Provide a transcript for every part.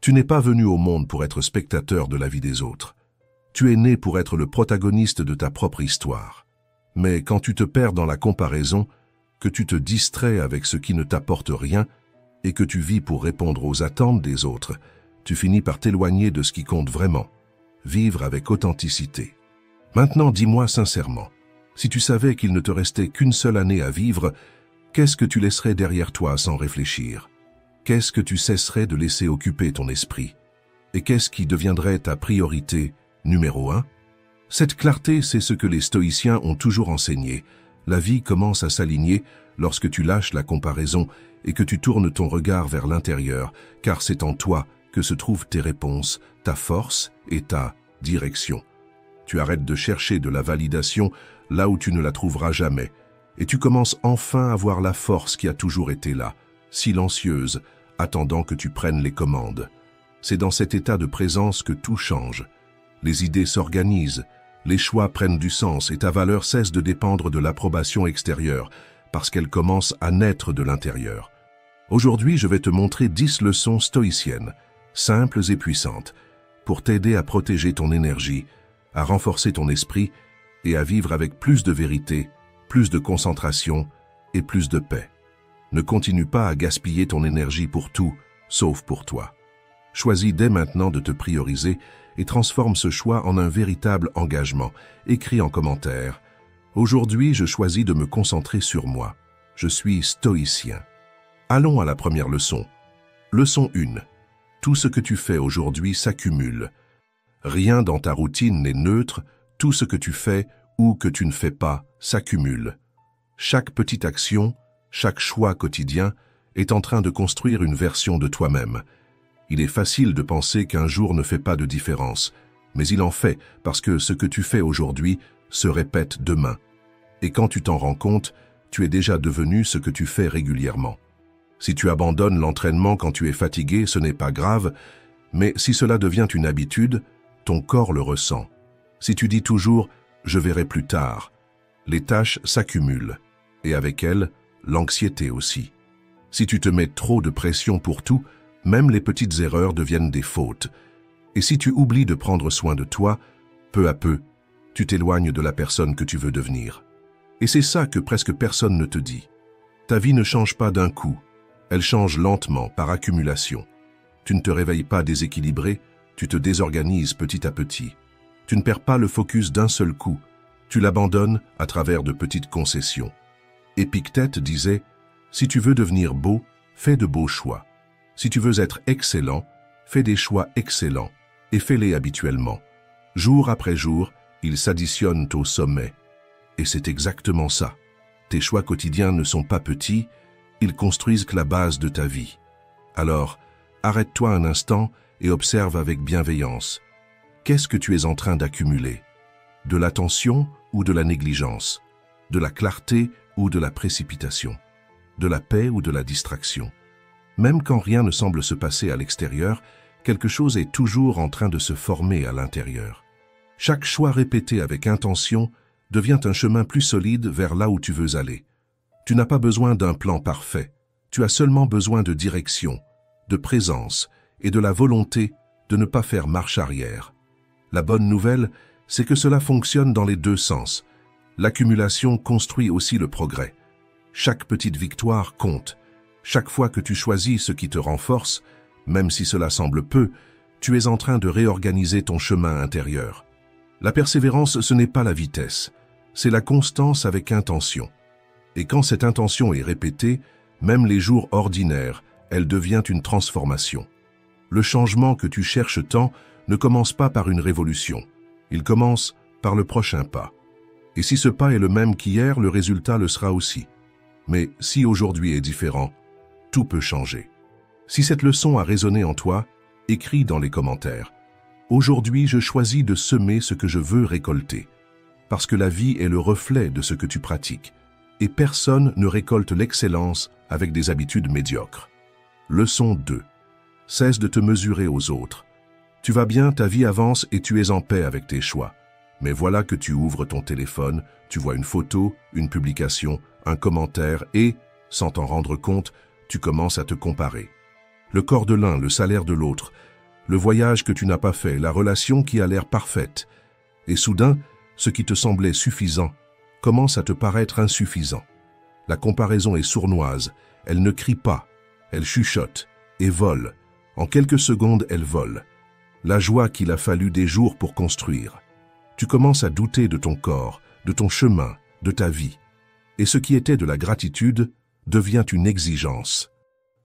Tu n'es pas venu au monde pour être spectateur de la vie des autres. Tu es né pour être le protagoniste de ta propre histoire. Mais quand tu te perds dans la comparaison, que tu te distrais avec ce qui ne t'apporte rien et que tu vis pour répondre aux attentes des autres, tu finis par t'éloigner de ce qui compte vraiment. Vivre avec authenticité. Maintenant, dis-moi sincèrement, si tu savais qu'il ne te restait qu'une seule année à vivre, qu'est-ce que tu laisserais derrière toi sans réfléchir? Qu'est-ce que tu cesserais de laisser occuper ton esprit? Et qu'est-ce qui deviendrait ta priorité numéro 1? Cette clarté, c'est ce que les stoïciens ont toujours enseigné. La vie commence à s'aligner lorsque tu lâches la comparaison et que tu tournes ton regard vers l'intérieur, car c'est en toi que se trouvent tes réponses, ta force et ta direction. Tu arrêtes de chercher de la validation là où tu ne la trouveras jamais, et tu commences enfin à voir la force qui a toujours été là, silencieuse, attendant que tu prennes les commandes. C'est dans cet état de présence que tout change. Les idées s'organisent, les choix prennent du sens et ta valeur cesse de dépendre de l'approbation extérieure, parce qu'elle commence à naître de l'intérieur. Aujourd'hui, je vais te montrer 10 leçons stoïciennes, simples et puissantes, pour t'aider à protéger ton énergie, à renforcer ton esprit et à vivre avec plus de vérité, plus de concentration et plus de paix. Ne continue pas à gaspiller ton énergie pour tout, sauf pour toi. Choisis dès maintenant de te prioriser et transforme ce choix en un véritable engagement. Écris en commentaire. Aujourd'hui, je choisis de me concentrer sur moi. Je suis stoïcien. Allons à la première leçon. Leçon 1. Tout ce que tu fais aujourd'hui s'accumule. Rien dans ta routine n'est neutre, tout ce que tu fais ou que tu ne fais pas s'accumule. Chaque petite action, chaque choix quotidien est en train de construire une version de toi-même. Il est facile de penser qu'un jour ne fait pas de différence, mais il en fait parce que ce que tu fais aujourd'hui se répète demain. Et quand tu t'en rends compte, tu es déjà devenu ce que tu fais régulièrement. Si tu abandonnes l'entraînement quand tu es fatigué, ce n'est pas grave, mais si cela devient une habitude, ton corps le ressent. Si tu dis toujours « je verrai plus tard », les tâches s'accumulent, et avec elles, l'anxiété aussi. Si tu te mets trop de pression pour tout, même les petites erreurs deviennent des fautes. Et si tu oublies de prendre soin de toi, peu à peu, tu t'éloignes de la personne que tu veux devenir. Et c'est ça que presque personne ne te dit. Ta vie ne change pas d'un coup, elle change lentement, par accumulation. Tu ne te réveilles pas déséquilibré, tu te désorganises petit à petit. Tu ne perds pas le focus d'un seul coup, tu l'abandonnes à travers de petites concessions. Épictète disait « Si tu veux devenir beau, fais de beaux choix. Si tu veux être excellent, fais des choix excellents et fais-les habituellement. Jour après jour, ils s'additionnent au sommet. » Et c'est exactement ça. Tes choix quotidiens ne sont pas petits, ils construisent la base de ta vie. Alors, arrête-toi un instant et observe avec bienveillance. Qu'est-ce que tu es en train d'accumuler? De l'attention ou de la négligence? De la clarté ou de la précipitation? De la paix ou de la distraction? Même quand rien ne semble se passer à l'extérieur, quelque chose est toujours en train de se former à l'intérieur. Chaque choix répété avec intention devient un chemin plus solide vers là où tu veux aller. Tu n'as pas besoin d'un plan parfait, tu as seulement besoin de direction, de présence et de la volonté de ne pas faire marche arrière. La bonne nouvelle, c'est que cela fonctionne dans les deux sens. L'accumulation construit aussi le progrès. Chaque petite victoire compte. Chaque fois que tu choisis ce qui te renforce, même si cela semble peu, tu es en train de réorganiser ton chemin intérieur. La persévérance, ce n'est pas la vitesse, c'est la constance avec intention. Et quand cette intention est répétée, même les jours ordinaires, elle devient une transformation. Le changement que tu cherches tant ne commence pas par une révolution, il commence par le prochain pas. Et si ce pas est le même qu'hier, le résultat le sera aussi. Mais si aujourd'hui est différent, tout peut changer. Si cette leçon a résonné en toi, écris dans les commentaires. Aujourd'hui, je choisis de semer ce que je veux récolter. Parce que la vie est le reflet de ce que tu pratiques. Et personne ne récolte l'excellence avec des habitudes médiocres. Leçon 2. Cesse de te mesurer aux autres. Tu vas bien, ta vie avance et tu es en paix avec tes choix. Mais voilà que tu ouvres ton téléphone, tu vois une photo, une publication, un commentaire et, sans t'en rendre compte, tu commences à te comparer. Le corps de l'un, le salaire de l'autre, le voyage que tu n'as pas fait, la relation qui a l'air parfaite. Et soudain, ce qui te semblait suffisant commence à te paraître insuffisant. La comparaison est sournoise, elle ne crie pas, elle chuchote et vole. En quelques secondes, elle vole. La joie qu'il a fallu des jours pour construire. Tu commences à douter de ton corps, de ton chemin, de ta vie. Et ce qui était de la gratitude devient une exigence.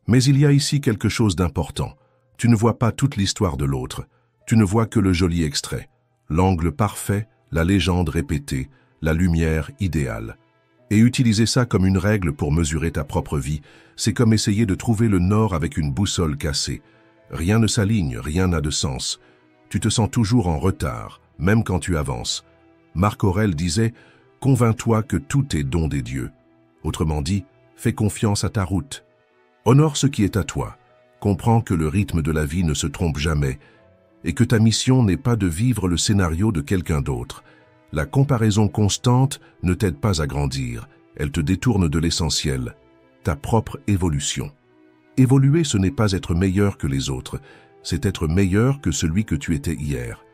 Mais il y a ici quelque chose d'important. Tu ne vois pas toute l'histoire de l'autre. Tu ne vois que le joli extrait. L'angle parfait, la légende répétée, la lumière idéale. Et utiliser ça comme une règle pour mesurer ta propre vie, c'est comme essayer de trouver le nord avec une boussole cassée. Rien ne s'aligne, rien n'a de sens. Tu te sens toujours en retard, même quand tu avances. Marc Aurèle disait « Convainc-toi que tout est don des dieux ». Autrement dit, fais confiance à ta route. Honore ce qui est à toi. Comprends que le rythme de la vie ne se trompe jamais et que ta mission n'est pas de vivre le scénario de quelqu'un d'autre. La comparaison constante ne t'aide pas à grandir, elle te détourne de l'essentiel, ta propre évolution. Évoluer, ce n'est pas être meilleur que les autres, c'est être meilleur que celui que tu étais hier.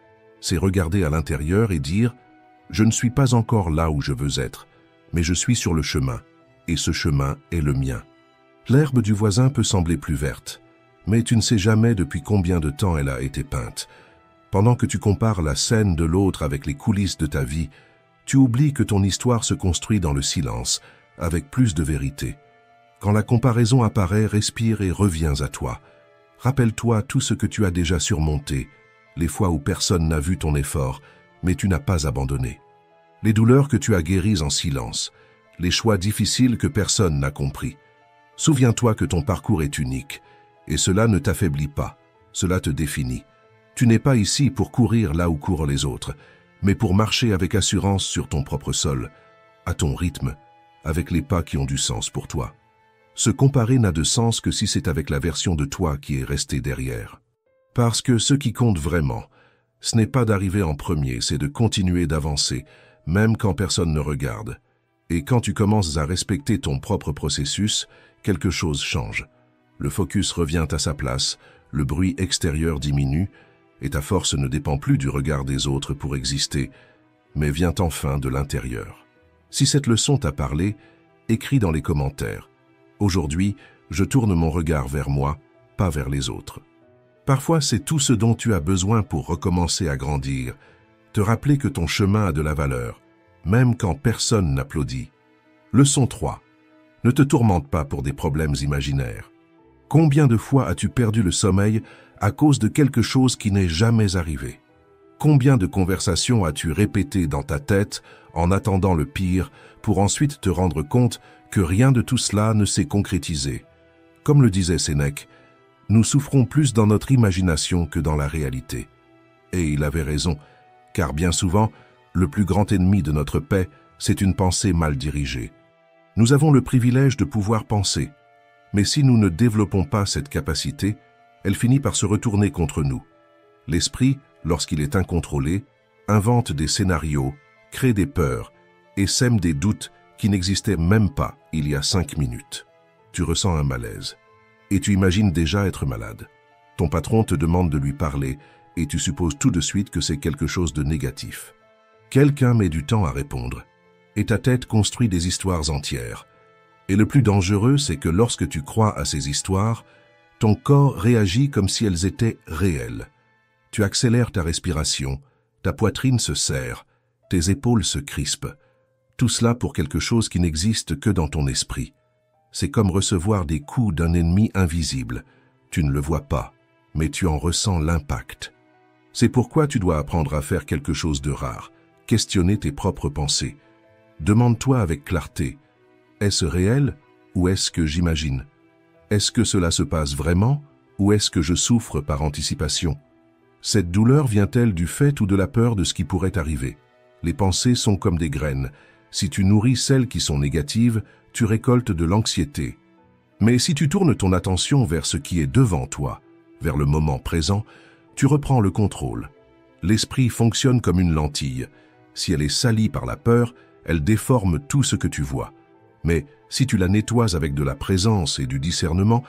C'est regarder à l'intérieur et dire « Je ne suis pas encore là où je veux être, mais je suis sur le chemin, et ce chemin est le mien. » L'herbe du voisin peut sembler plus verte, mais tu ne sais jamais depuis combien de temps elle a été peinte. Pendant que tu compares la scène de l'autre avec les coulisses de ta vie, tu oublies que ton histoire se construit dans le silence, avec plus de vérité. Quand la comparaison apparaît, respire et reviens à toi. Rappelle-toi tout ce que tu as déjà surmonté, les fois où personne n'a vu ton effort, mais tu n'as pas abandonné. Les douleurs que tu as guéries en silence, les choix difficiles que personne n'a compris. Souviens-toi que ton parcours est unique, et cela ne t'affaiblit pas, cela te définit. Tu n'es pas ici pour courir là où courent les autres, mais pour marcher avec assurance sur ton propre sol, à ton rythme, avec les pas qui ont du sens pour toi. Se comparer n'a de sens que si c'est avec la version de toi qui est restée derrière. Parce que ce qui compte vraiment, ce n'est pas d'arriver en premier, c'est de continuer d'avancer, même quand personne ne regarde. Et quand tu commences à respecter ton propre processus, quelque chose change. Le focus revient à sa place, le bruit extérieur diminue, et ta force ne dépend plus du regard des autres pour exister, mais vient enfin de l'intérieur. Si cette leçon t'a parlé, écris dans les commentaires. Aujourd'hui, je tourne mon regard vers moi, pas vers les autres. Parfois, c'est tout ce dont tu as besoin pour recommencer à grandir, te rappeler que ton chemin a de la valeur, même quand personne n'applaudit. Leçon 3. Ne te tourmente pas pour des problèmes imaginaires. Combien de fois as-tu perdu le sommeil à cause de quelque chose qui n'est jamais arrivé? Combien de conversations as-tu répétées dans ta tête en attendant le pire pour ensuite te rendre compte que rien de tout cela ne s'est concrétisé? Comme le disait Sénèque, nous souffrons plus dans notre imagination que dans la réalité. Et il avait raison, car bien souvent, le plus grand ennemi de notre paix, c'est une pensée mal dirigée. Nous avons le privilège de pouvoir penser, mais si nous ne développons pas cette capacité, elle finit par se retourner contre nous. L'esprit, lorsqu'il est incontrôlé, invente des scénarios, crée des peurs et sème des doutes qui n'existaient même pas il y a 5 minutes. Tu ressens un malaise et tu imagines déjà être malade. Ton patron te demande de lui parler et tu supposes tout de suite que c'est quelque chose de négatif. Quelqu'un met du temps à répondre et ta tête construit des histoires entières. Et le plus dangereux, c'est que lorsque tu crois à ces histoires, ton corps réagit comme si elles étaient réelles. Tu accélères ta respiration, ta poitrine se serre, tes épaules se crispent. Tout cela pour quelque chose qui n'existe que dans ton esprit. C'est comme recevoir des coups d'un ennemi invisible. Tu ne le vois pas, mais tu en ressens l'impact. C'est pourquoi tu dois apprendre à faire quelque chose de rare, questionner tes propres pensées. Demande-toi avec clarté, est-ce réel ou est-ce que j'imagine? Est-ce que cela se passe vraiment ou est-ce que je souffre par anticipation? Cette douleur vient-elle du fait ou de la peur de ce qui pourrait arriver? Les pensées sont comme des graines. Si tu nourris celles qui sont négatives, tu récoltes de l'anxiété. Mais si tu tournes ton attention vers ce qui est devant toi, vers le moment présent, tu reprends le contrôle. L'esprit fonctionne comme une lentille. Si elle est salie par la peur, elle déforme tout ce que tu vois. Mais si tu la nettoies avec de la présence et du discernement,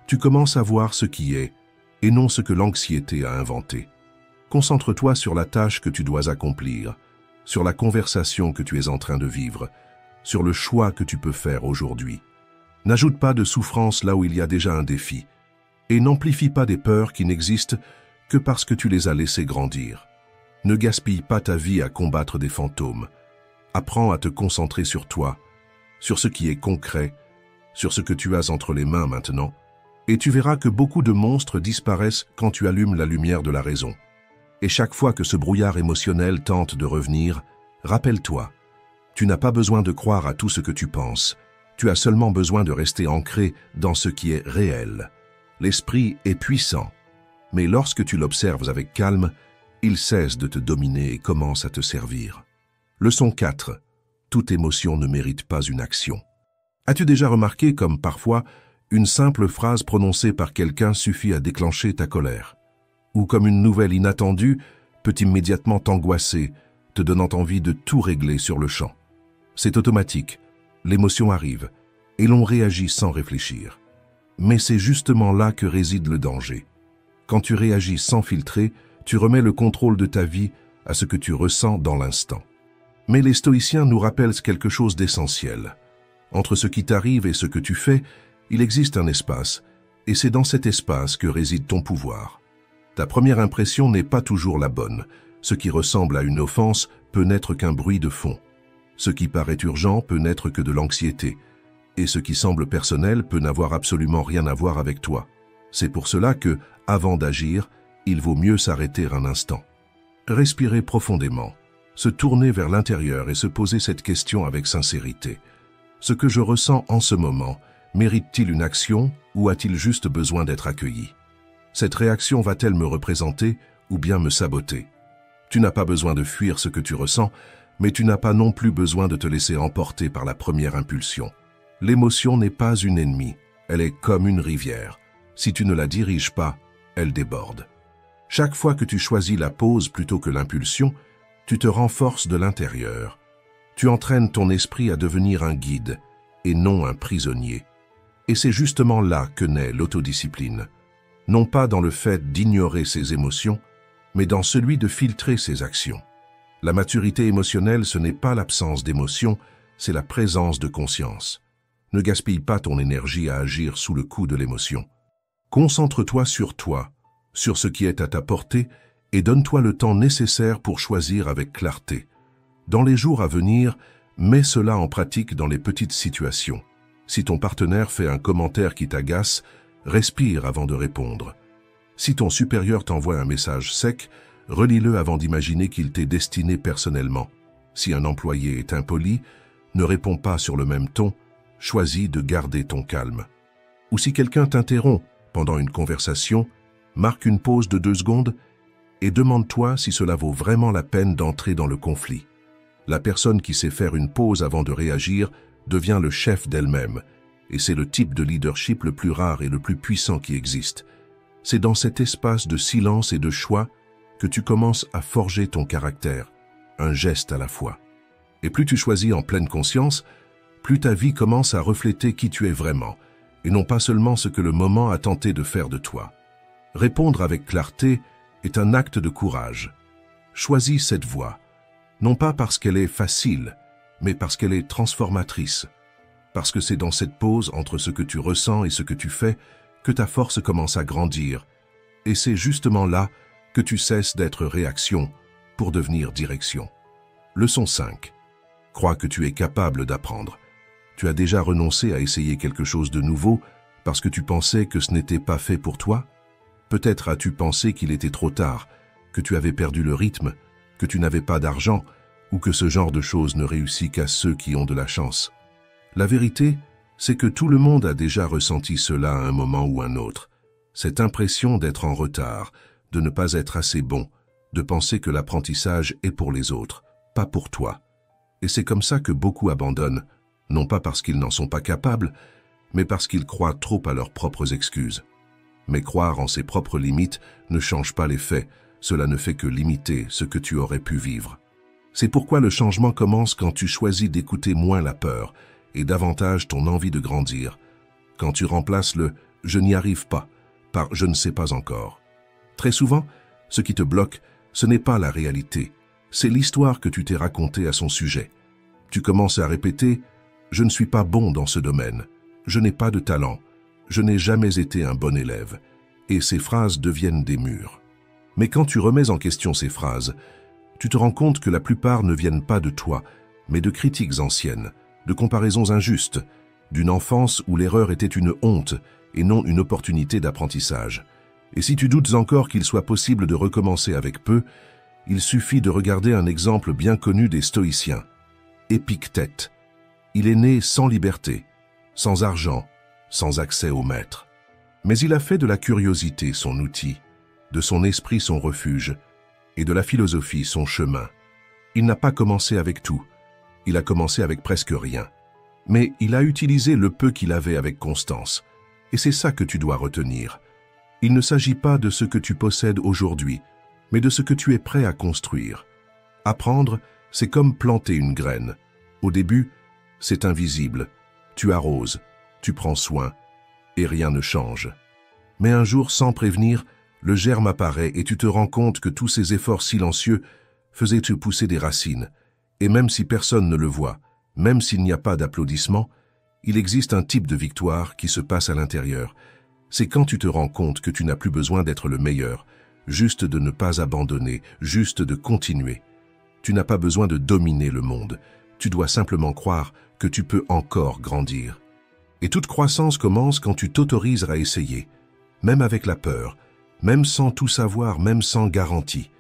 tu commences à voir ce qui est. et non ce que l'anxiété a inventé. Concentre-toi sur la tâche que tu dois accomplir, sur la conversation que tu es en train de vivre, sur le choix que tu peux faire aujourd'hui. N'ajoute pas de souffrance là où il y a déjà un défi, et n'amplifie pas des peurs qui n'existent que parce que tu les as laissées grandir. Ne gaspille pas ta vie à combattre des fantômes. Apprends à te concentrer sur toi, sur ce qui est concret, sur ce que tu as entre les mains maintenant, et tu verras que beaucoup de monstres disparaissent quand tu allumes la lumière de la raison. Et chaque fois que ce brouillard émotionnel tente de revenir, rappelle-toi, tu n'as pas besoin de croire à tout ce que tu penses, tu as seulement besoin de rester ancré dans ce qui est réel. L'esprit est puissant, mais lorsque tu l'observes avec calme, il cesse de te dominer et commence à te servir. Leçon 4. Toute émotion ne mérite pas une action. As-tu déjà remarqué comme parfois, une simple phrase prononcée par quelqu'un suffit à déclencher ta colère? Ou comme une nouvelle inattendue peut immédiatement t'angoisser, te donnant envie de tout régler sur le champ. C'est automatique, l'émotion arrive, et l'on réagit sans réfléchir. Mais c'est justement là que réside le danger. Quand tu réagis sans filtrer, tu remets le contrôle de ta vie à ce que tu ressens dans l'instant. Mais les stoïciens nous rappellent quelque chose d'essentiel. Entre ce qui t'arrive et ce que tu fais, il existe un espace, et c'est dans cet espace que réside ton pouvoir. Ta première impression n'est pas toujours la bonne. Ce qui ressemble à une offense peut n'être qu'un bruit de fond. Ce qui paraît urgent peut n'être que de l'anxiété. Et ce qui semble personnel peut n'avoir absolument rien à voir avec toi. C'est pour cela que, avant d'agir, il vaut mieux s'arrêter un instant. Respirer profondément, se tourner vers l'intérieur et se poser cette question avec sincérité. Ce que je ressens en ce moment, mérite-t-il une action ou a-t-il juste besoin d'être accueilli? Cette réaction va-t-elle me représenter ou bien me saboter? Tu n'as pas besoin de fuir ce que tu ressens, mais tu n'as pas non plus besoin de te laisser emporter par la première impulsion. L'émotion n'est pas une ennemie, elle est comme une rivière. Si tu ne la diriges pas, elle déborde. Chaque fois que tu choisis la pause plutôt que l'impulsion, tu te renforces de l'intérieur. Tu entraînes ton esprit à devenir un guide et non un prisonnier. Et c'est justement là que naît l'autodiscipline. Non pas dans le fait d'ignorer ses émotions, mais dans celui de filtrer ses actions. La maturité émotionnelle, ce n'est pas l'absence d'émotion, c'est la présence de conscience. Ne gaspille pas ton énergie à agir sous le coup de l'émotion. Concentre-toi sur toi, sur ce qui est à ta portée, et donne-toi le temps nécessaire pour choisir avec clarté. Dans les jours à venir, mets cela en pratique dans les petites situations. Si ton partenaire fait un commentaire qui t'agace, respire avant de répondre. Si ton supérieur t'envoie un message sec, relis-le avant d'imaginer qu'il t'est destiné personnellement. Si un employé est impoli, ne réponds pas sur le même ton, choisis de garder ton calme. Ou si quelqu'un t'interrompt pendant une conversation, marque une pause de 2 secondes et demande-toi si cela vaut vraiment la peine d'entrer dans le conflit. La personne qui sait faire une pause avant de réagir devient le chef d'elle-même, et c'est le type de leadership le plus rare et le plus puissant qui existe. C'est dans cet espace de silence et de choix que tu commences à forger ton caractère, un geste à la fois. Et plus tu choisis en pleine conscience, plus ta vie commence à refléter qui tu es vraiment, et non pas seulement ce que le moment a tenté de faire de toi. Répondre avec clarté est un acte de courage. Choisis cette voie, non pas parce qu'elle est facile, mais parce qu'elle est transformatrice. Parce que c'est dans cette pause entre ce que tu ressens et ce que tu fais que ta force commence à grandir. Et c'est justement là que tu cesses d'être réaction pour devenir direction. Leçon 5. Crois que tu es capable d'apprendre. Tu as déjà renoncé à essayer quelque chose de nouveau parce que tu pensais que ce n'était pas fait pour toi? Peut-être as-tu pensé qu'il était trop tard, que tu avais perdu le rythme, que tu n'avais pas d'argent ou que ce genre de choses ne réussit qu'à ceux qui ont de la chance. La vérité, c'est que tout le monde a déjà ressenti cela à un moment ou un autre. Cette impression d'être en retard, de ne pas être assez bon, de penser que l'apprentissage est pour les autres, pas pour toi. Et c'est comme ça que beaucoup abandonnent, non pas parce qu'ils n'en sont pas capables, mais parce qu'ils croient trop à leurs propres excuses. Mais croire en ses propres limites ne change pas les faits, cela ne fait que limiter ce que tu aurais pu vivre. C'est pourquoi le changement commence quand tu choisis d'écouter moins la peur et davantage ton envie de grandir. Quand tu remplaces le « je n'y arrive pas » par « je ne sais pas encore ». Très souvent, ce qui te bloque, ce n'est pas la réalité, c'est l'histoire que tu t'es racontée à son sujet. Tu commences à répéter « je ne suis pas bon dans ce domaine, je n'ai pas de talent, je n'ai jamais été un bon élève », et ces phrases deviennent des murs. Mais quand tu remets en question ces phrases, tu te rends compte que la plupart ne viennent pas de toi, mais de critiques anciennes, de comparaisons injustes, d'une enfance où l'erreur était une honte et non une opportunité d'apprentissage. Et si tu doutes encore qu'il soit possible de recommencer avec peu, il suffit de regarder un exemple bien connu des stoïciens. Épictète. Il est né sans liberté, sans argent, sans accès au maître. Mais il a fait de la curiosité son outil, de son esprit son refuge, et de la philosophie son chemin. Il n'a pas commencé avec tout, il a commencé avec presque rien. Mais il a utilisé le peu qu'il avait avec constance, et c'est ça que tu dois retenir. Il ne s'agit pas de ce que tu possèdes aujourd'hui, mais de ce que tu es prêt à construire. Apprendre, c'est comme planter une graine. Au début, c'est invisible. Tu arroses, tu prends soin, et rien ne change. Mais un jour, sans prévenir, le germe apparaît et tu te rends compte que tous ces efforts silencieux faisaient te pousser des racines. Et même si personne ne le voit, même s'il n'y a pas d'applaudissements, il existe un type de victoire qui se passe à l'intérieur. C'est quand tu te rends compte que tu n'as plus besoin d'être le meilleur, juste de ne pas abandonner, juste de continuer. Tu n'as pas besoin de dominer le monde, tu dois simplement croire que tu peux encore grandir. Et toute croissance commence quand tu t'autorises à essayer, même avec la peur, même sans tout savoir, même sans garantie.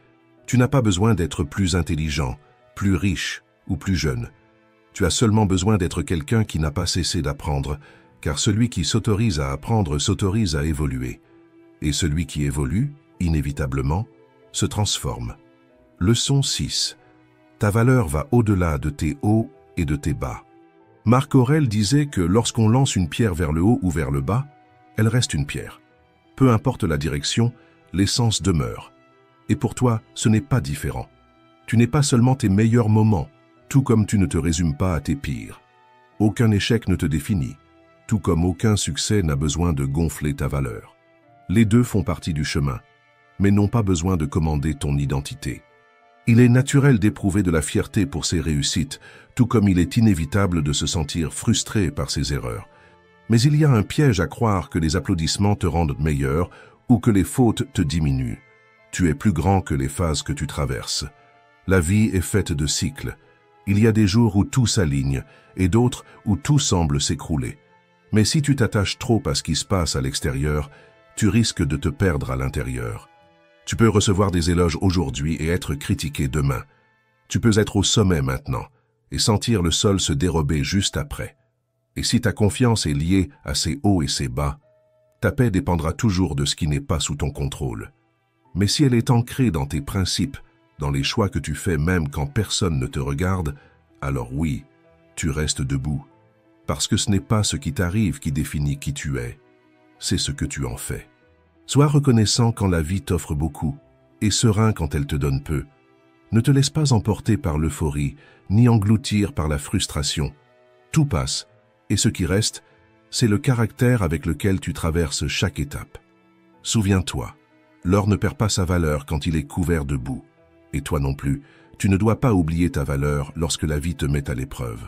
Tu n'as pas besoin d'être plus intelligent, plus riche ou plus jeune. Tu as seulement besoin d'être quelqu'un qui n'a pas cessé d'apprendre, car celui qui s'autorise à apprendre s'autorise à évoluer. Et celui qui évolue, inévitablement, se transforme. Leçon 6. Ta valeur va au-delà de tes hauts et de tes bas. Marc Aurèle disait que lorsqu'on lance une pierre vers le haut ou vers le bas, elle reste une pierre. Peu importe la direction, l'essence demeure. Et pour toi, ce n'est pas différent. Tu n'es pas seulement tes meilleurs moments, tout comme tu ne te résumes pas à tes pires. Aucun échec ne te définit, tout comme aucun succès n'a besoin de gonfler ta valeur. Les deux font partie du chemin, mais n'ont pas besoin de commander ton identité. Il est naturel d'éprouver de la fierté pour ses réussites, tout comme il est inévitable de se sentir frustré par ses erreurs. Mais il y a un piège à croire que les applaudissements te rendent meilleur ou que les fautes te diminuent. Tu es plus grand que les phases que tu traverses. La vie est faite de cycles. Il y a des jours où tout s'aligne et d'autres où tout semble s'écrouler. Mais si tu t'attaches trop à ce qui se passe à l'extérieur, tu risques de te perdre à l'intérieur. Tu peux recevoir des éloges aujourd'hui et être critiqué demain. Tu peux être au sommet maintenant et sentir le sol se dérober juste après. Et si ta confiance est liée à ses hauts et ses bas, ta paix dépendra toujours de ce qui n'est pas sous ton contrôle. Mais si elle est ancrée dans tes principes, dans les choix que tu fais même quand personne ne te regarde, alors oui, tu restes debout. Parce que ce n'est pas ce qui t'arrive qui définit qui tu es, c'est ce que tu en fais. Sois reconnaissant quand la vie t'offre beaucoup, et serein quand elle te donne peu. Ne te laisse pas emporter par l'euphorie, ni engloutir par la frustration. Tout passe, et ce qui reste, c'est le caractère avec lequel tu traverses chaque étape. Souviens-toi, l'or ne perd pas sa valeur quand il est couvert de boue. Et toi non plus, tu ne dois pas oublier ta valeur lorsque la vie te met à l'épreuve.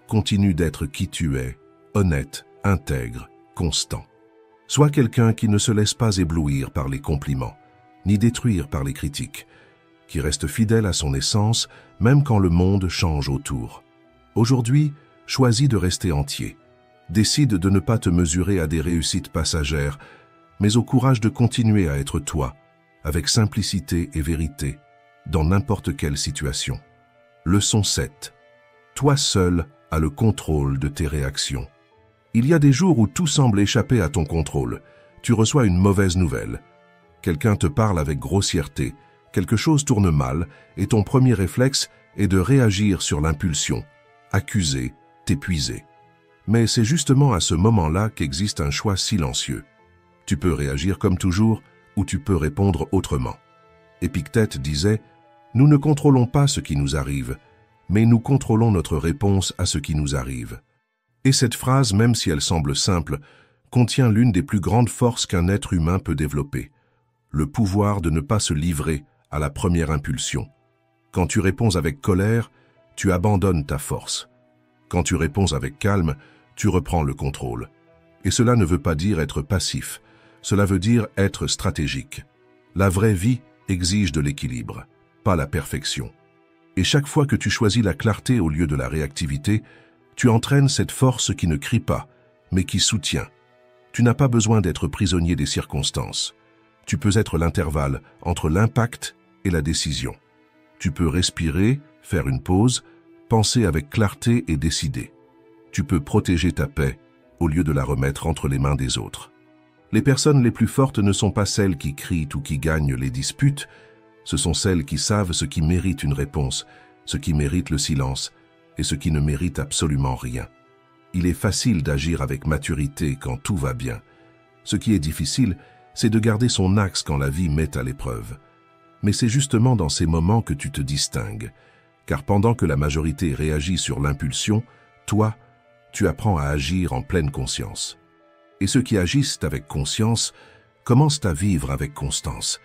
Continue d'être qui tu es, honnête, intègre, constant. Sois quelqu'un qui ne se laisse pas éblouir par les compliments, ni détruire par les critiques, qui reste fidèle à son essence, même quand le monde change autour. Aujourd'hui, choisis de rester entier. Décide de ne pas te mesurer à des réussites passagères, mais au courage de continuer à être toi, avec simplicité et vérité, dans n'importe quelle situation. Leçon 7. Toi seul as le contrôle de tes réactions. Il y a des jours où tout semble échapper à ton contrôle. Tu reçois une mauvaise nouvelle. Quelqu'un te parle avec grossièreté, quelque chose tourne mal, et ton premier réflexe est de réagir sur l'impulsion, accuser, t'épuiser. Mais c'est justement à ce moment-là qu'existe un choix silencieux. Tu peux réagir comme toujours, ou tu peux répondre autrement. Épictète disait « Nous ne contrôlons pas ce qui nous arrive, mais nous contrôlons notre réponse à ce qui nous arrive. » Et cette phrase, même si elle semble simple, contient l'une des plus grandes forces qu'un être humain peut développer, le pouvoir de ne pas se livrer à la première impulsion. Quand tu réponds avec colère, tu abandonnes ta force. Quand tu réponds avec calme, tu reprends le contrôle. Et cela ne veut pas dire être passif, cela veut dire être stratégique. La vraie vie exige de l'équilibre, pas la perfection. Et chaque fois que tu choisis la clarté au lieu de la réactivité, tu entraînes cette force qui ne crie pas, mais qui soutient. Tu n'as pas besoin d'être prisonnier des circonstances. Tu peux être l'intervalle entre l'impact et la décision. Tu peux respirer, faire une pause, penser avec clarté et décider. Tu peux protéger ta paix au lieu de la remettre entre les mains des autres. Les personnes les plus fortes ne sont pas celles qui crient ou qui gagnent les disputes, ce sont celles qui savent ce qui mérite une réponse, ce qui mérite le silence et ce qui ne mérite absolument rien. Il est facile d'agir avec maturité quand tout va bien. Ce qui est difficile, c'est de garder son axe quand la vie met à l'épreuve. Mais c'est justement dans ces moments que tu te distingues, car pendant que la majorité réagit sur l'impulsion, toi, tu apprends à agir en pleine conscience. Et ceux qui agissent avec conscience commencent à vivre avec constance.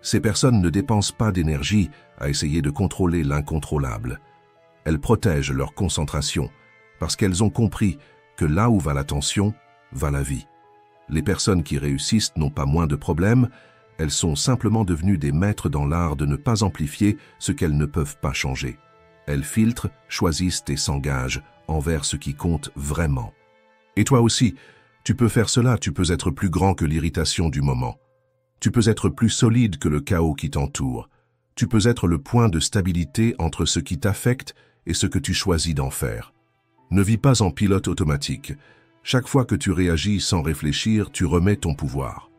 Ces personnes ne dépensent pas d'énergie à essayer de contrôler l'incontrôlable. Elles protègent leur concentration parce qu'elles ont compris que là où va l'attention, va la vie. Les personnes qui réussissent n'ont pas moins de problèmes, elles sont simplement devenues des maîtres dans l'art de ne pas amplifier ce qu'elles ne peuvent pas changer. Elles filtrent, choisissent et s'engagent envers ce qui compte vraiment. Et toi aussi, tu peux faire cela, tu peux être plus grand que l'irritation du moment. Tu peux être plus solide que le chaos qui t'entoure. Tu peux être le point de stabilité entre ce qui t'affecte et ce que tu choisis d'en faire. Ne vis pas en pilote automatique. Chaque fois que tu réagis sans réfléchir, tu remets ton pouvoir.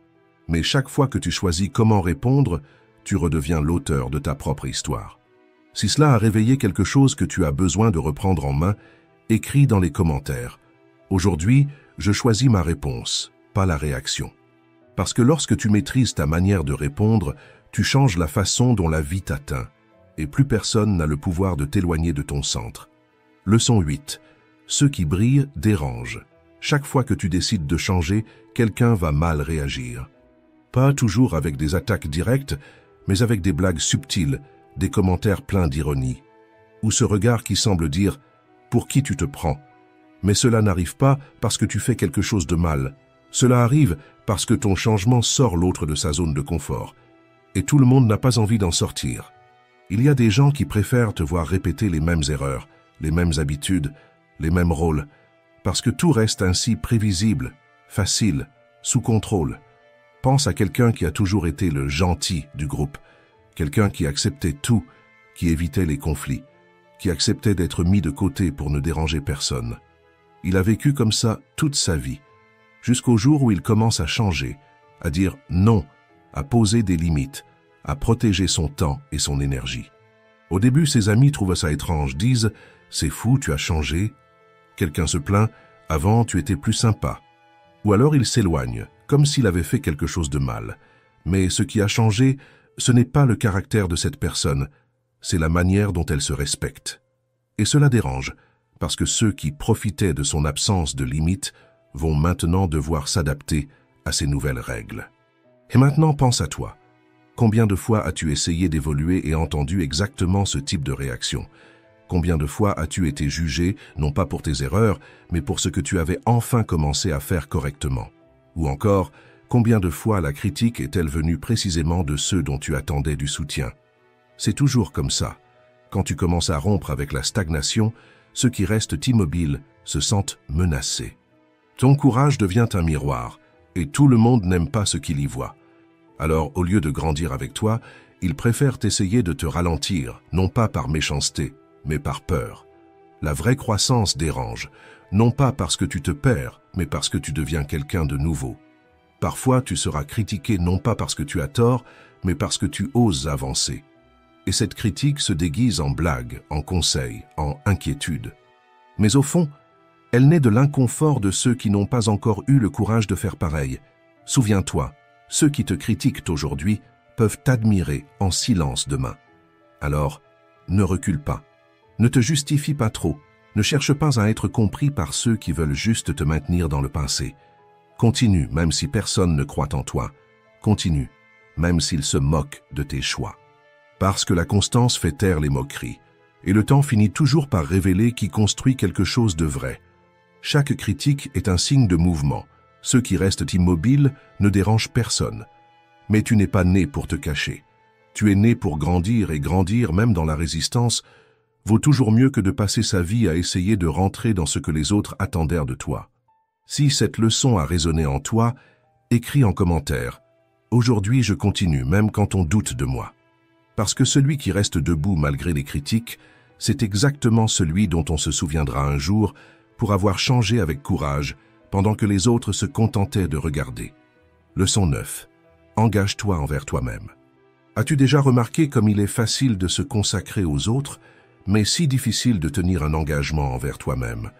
Mais chaque fois que tu choisis comment répondre, tu redeviens l'auteur de ta propre histoire. Si cela a réveillé quelque chose que tu as besoin de reprendre en main, écris dans les commentaires. Aujourd'hui, je choisis ma réponse, pas la réaction. Parce que lorsque tu maîtrises ta manière de répondre, tu changes la façon dont la vie t'atteint, et plus personne n'a le pouvoir de t'éloigner de ton centre. Leçon 8. Ceux qui brillent dérangent. Chaque fois que tu décides de changer, quelqu'un va mal réagir. Pas toujours avec des attaques directes, mais avec des blagues subtiles, des commentaires pleins d'ironie. Ou ce regard qui semble dire « Pour qui tu te prends ?» Mais cela n'arrive pas parce que tu fais quelque chose de mal. Cela arrive parce que ton changement sort l'autre de sa zone de confort. Et tout le monde n'a pas envie d'en sortir. Il y a des gens qui préfèrent te voir répéter les mêmes erreurs, les mêmes habitudes, les mêmes rôles, parce que tout reste ainsi prévisible, facile, sous contrôle. Pense à quelqu'un qui a toujours été le gentil du groupe, quelqu'un qui acceptait tout, qui évitait les conflits, qui acceptait d'être mis de côté pour ne déranger personne. Il a vécu comme ça toute sa vie, jusqu'au jour où il commence à changer, à dire non, à poser des limites, à protéger son temps et son énergie. Au début, ses amis trouvent ça étrange, disent « C'est fou, tu as changé ». Quelqu'un se plaint « Avant, tu étais plus sympa ». Ou alors il s'éloigne, comme s'il avait fait quelque chose de mal. Mais ce qui a changé, ce n'est pas le caractère de cette personne, c'est la manière dont elle se respecte. Et cela dérange, parce que ceux qui profitaient de son absence de limites vont maintenant devoir s'adapter à ces nouvelles règles. Et maintenant, pense à toi. Combien de fois as-tu essayé d'évoluer et entendu exactement ce type de réaction? Combien de fois as-tu été jugé, non pas pour tes erreurs, mais pour ce que tu avais enfin commencé à faire correctement? Ou encore, combien de fois la critique est-elle venue précisément de ceux dont tu attendais du soutien? C'est toujours comme ça. Quand tu commences à rompre avec la stagnation, ceux qui restent immobiles se sentent menacés. Ton courage devient un miroir, et tout le monde n'aime pas ce qu'il y voit. Alors, au lieu de grandir avec toi, ils préfèrent essayer de te ralentir, non pas par méchanceté, mais par peur. La vraie croissance dérange, non pas parce que tu te perds, mais parce que tu deviens quelqu'un de nouveau. Parfois, tu seras critiqué non pas parce que tu as tort, mais parce que tu oses avancer. Et cette critique se déguise en blague, en conseil, en inquiétude. Mais au fond, elle naît de l'inconfort de ceux qui n'ont pas encore eu le courage de faire pareil. Souviens-toi, ceux qui te critiquent aujourd'hui peuvent t'admirer en silence demain. Alors, ne recule pas. Ne te justifie pas trop. Ne cherche pas à être compris par ceux qui veulent juste te maintenir dans le passé. Continue même si personne ne croit en toi. Continue même s'ils se moquent de tes choix. Parce que la constance fait taire les moqueries, et le temps finit toujours par révéler qui construit quelque chose de vrai. Chaque critique est un signe de mouvement. Ceux qui restent immobiles ne dérangent personne. Mais tu n'es pas né pour te cacher. Tu es né pour grandir, et grandir, même dans la résistance, vaut toujours mieux que de passer sa vie à essayer de rentrer dans ce que les autres attendèrent de toi. Si cette leçon a résonné en toi, écris en commentaire. Aujourd'hui, je continue, même quand on doute de moi. Parce que celui qui reste debout malgré les critiques, c'est exactement celui dont on se souviendra un jour pour avoir changé avec courage pendant que les autres se contentaient de regarder. Leçon 9. Engage-toi envers toi-même. As-tu déjà remarqué comme il est facile de se consacrer aux autres, mais si difficile de tenir un engagement envers toi-même?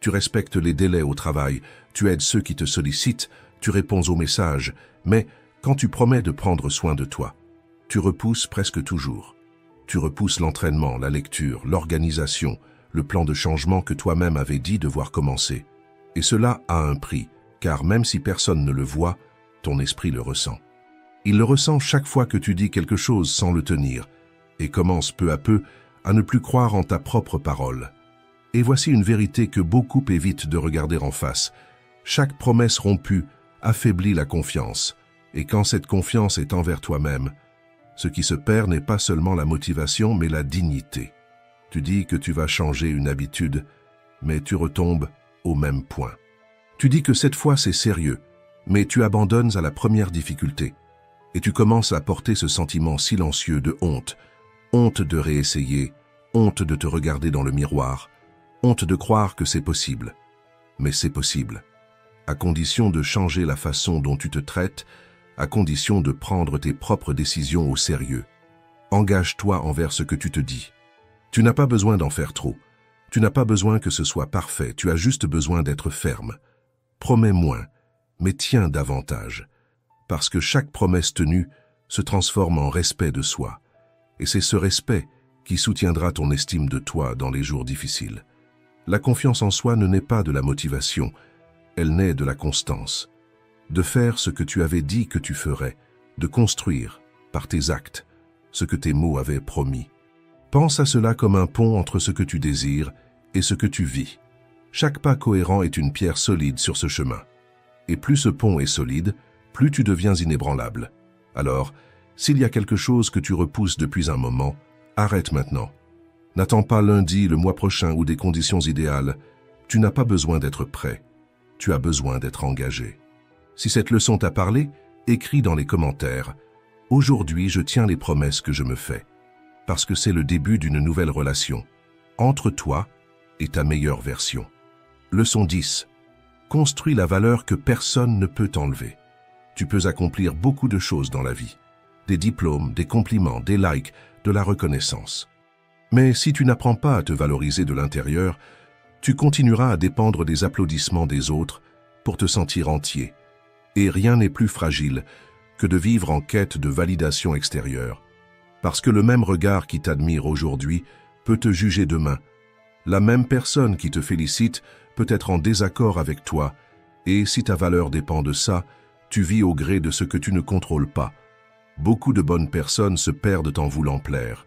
Tu respectes les délais au travail, tu aides ceux qui te sollicitent, tu réponds aux messages, mais quand tu promets de prendre soin de toi, tu repousses presque toujours. Tu repousses l'entraînement, la lecture, l'organisation, le plan de changement que toi-même avais dit devoir commencer. Et cela a un prix, car même si personne ne le voit, ton esprit le ressent. Il le ressent chaque fois que tu dis quelque chose sans le tenir, et commence peu à peu à ne plus croire en ta propre parole. Et voici une vérité que beaucoup évitent de regarder en face. Chaque promesse rompue affaiblit la confiance, et quand cette confiance est envers toi-même, ce qui se perd n'est pas seulement la motivation, mais la dignité. Tu dis que tu vas changer une habitude, mais tu retombes au même point. Tu dis que cette fois c'est sérieux, mais tu abandonnes à la première difficulté. Et tu commences à porter ce sentiment silencieux de honte. Honte de réessayer, honte de te regarder dans le miroir, honte de croire que c'est possible. Mais c'est possible, à condition de changer la façon dont tu te traites, à condition de prendre tes propres décisions au sérieux. Engage-toi envers ce que tu te dis. Tu n'as pas besoin d'en faire trop. Tu n'as pas besoin que ce soit parfait, tu as juste besoin d'être ferme. Promets moins, mais tiens davantage. Parce que chaque promesse tenue se transforme en respect de soi. Et c'est ce respect qui soutiendra ton estime de toi dans les jours difficiles. La confiance en soi ne naît pas de la motivation, elle naît de la constance. De faire ce que tu avais dit que tu ferais, de construire, par tes actes, ce que tes mots avaient promis. Pense à cela comme un pont entre ce que tu désires et ce que tu vis. Chaque pas cohérent est une pierre solide sur ce chemin. Et plus ce pont est solide, plus tu deviens inébranlable. Alors, s'il y a quelque chose que tu repousses depuis un moment, arrête maintenant. N'attends pas lundi, le mois prochain ou des conditions idéales. Tu n'as pas besoin d'être prêt. Tu as besoin d'être engagé. Si cette leçon t'a parlé, écris dans les commentaires. Aujourd'hui, je tiens les promesses que je me fais. Parce que c'est le début d'une nouvelle relation. Entre toi et ta meilleure version. Leçon 10. Construis la valeur que personne ne peut t'enlever. Tu peux accomplir beaucoup de choses dans la vie. Des diplômes, des compliments, des likes, de la reconnaissance. Mais si tu n'apprends pas à te valoriser de l'intérieur, tu continueras à dépendre des applaudissements des autres pour te sentir entier. Et rien n'est plus fragile que de vivre en quête de validation extérieure. Parce que le même regard qui t'admire aujourd'hui peut te juger demain. La même personne qui te félicite peut être en désaccord avec toi, et si ta valeur dépend de ça, tu vis au gré de ce que tu ne contrôles pas. Beaucoup de bonnes personnes se perdent en voulant plaire.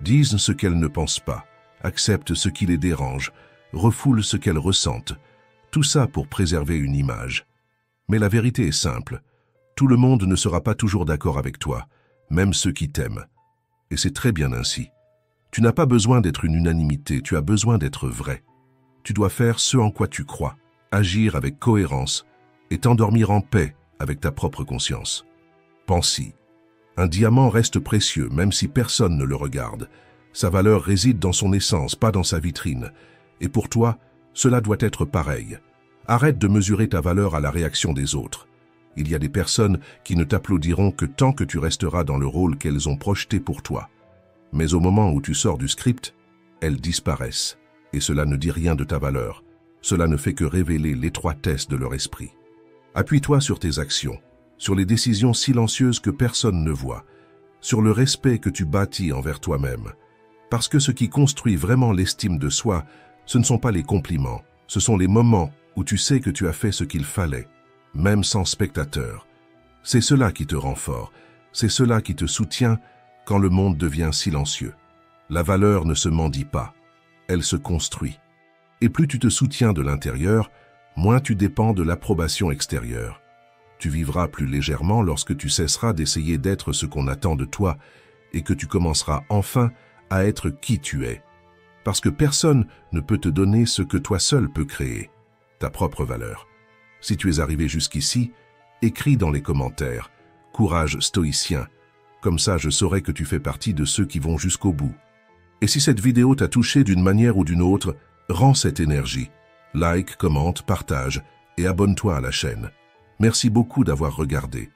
Disent ce qu'elles ne pensent pas, acceptent ce qui les dérange, refoulent ce qu'elles ressentent. Tout ça pour préserver une image. Mais la vérité est simple. Tout le monde ne sera pas toujours d'accord avec toi, même ceux qui t'aiment. Et c'est très bien ainsi. Tu n'as pas besoin d'être une unanimité, tu as besoin d'être vrai. Tu dois faire ce en quoi tu crois, agir avec cohérence et t'endormir en paix avec ta propre conscience. Pense-y. Un diamant reste précieux même si personne ne le regarde. Sa valeur réside dans son essence, pas dans sa vitrine. Et pour toi, cela doit être pareil. Arrête de mesurer ta valeur à la réaction des autres. Il y a des personnes qui ne t'applaudiront que tant que tu resteras dans le rôle qu'elles ont projeté pour toi. Mais au moment où tu sors du script, elles disparaissent. Et cela ne dit rien de ta valeur. Cela ne fait que révéler l'étroitesse de leur esprit. Appuie-toi sur tes actions, sur les décisions silencieuses que personne ne voit, sur le respect que tu bâtis envers toi-même. Parce que ce qui construit vraiment l'estime de soi, ce ne sont pas les compliments, ce sont les moments où tu sais que tu as fait ce qu'il fallait. même sans spectateurs. C'est cela qui te rend fort, c'est cela qui te soutient quand le monde devient silencieux. La valeur ne se mendie pas, elle se construit. Et plus tu te soutiens de l'intérieur, moins tu dépends de l'approbation extérieure. Tu vivras plus légèrement lorsque tu cesseras d'essayer d'être ce qu'on attend de toi et que tu commenceras enfin à être qui tu es. Parce que personne ne peut te donner ce que toi seul peux créer, ta propre valeur. Si tu es arrivé jusqu'ici, écris dans les commentaires « Courage stoïcien », comme ça je saurai que tu fais partie de ceux qui vont jusqu'au bout. Et si cette vidéo t'a touché d'une manière ou d'une autre, rends cette énergie. Like, commente, partage et abonne-toi à la chaîne. Merci beaucoup d'avoir regardé.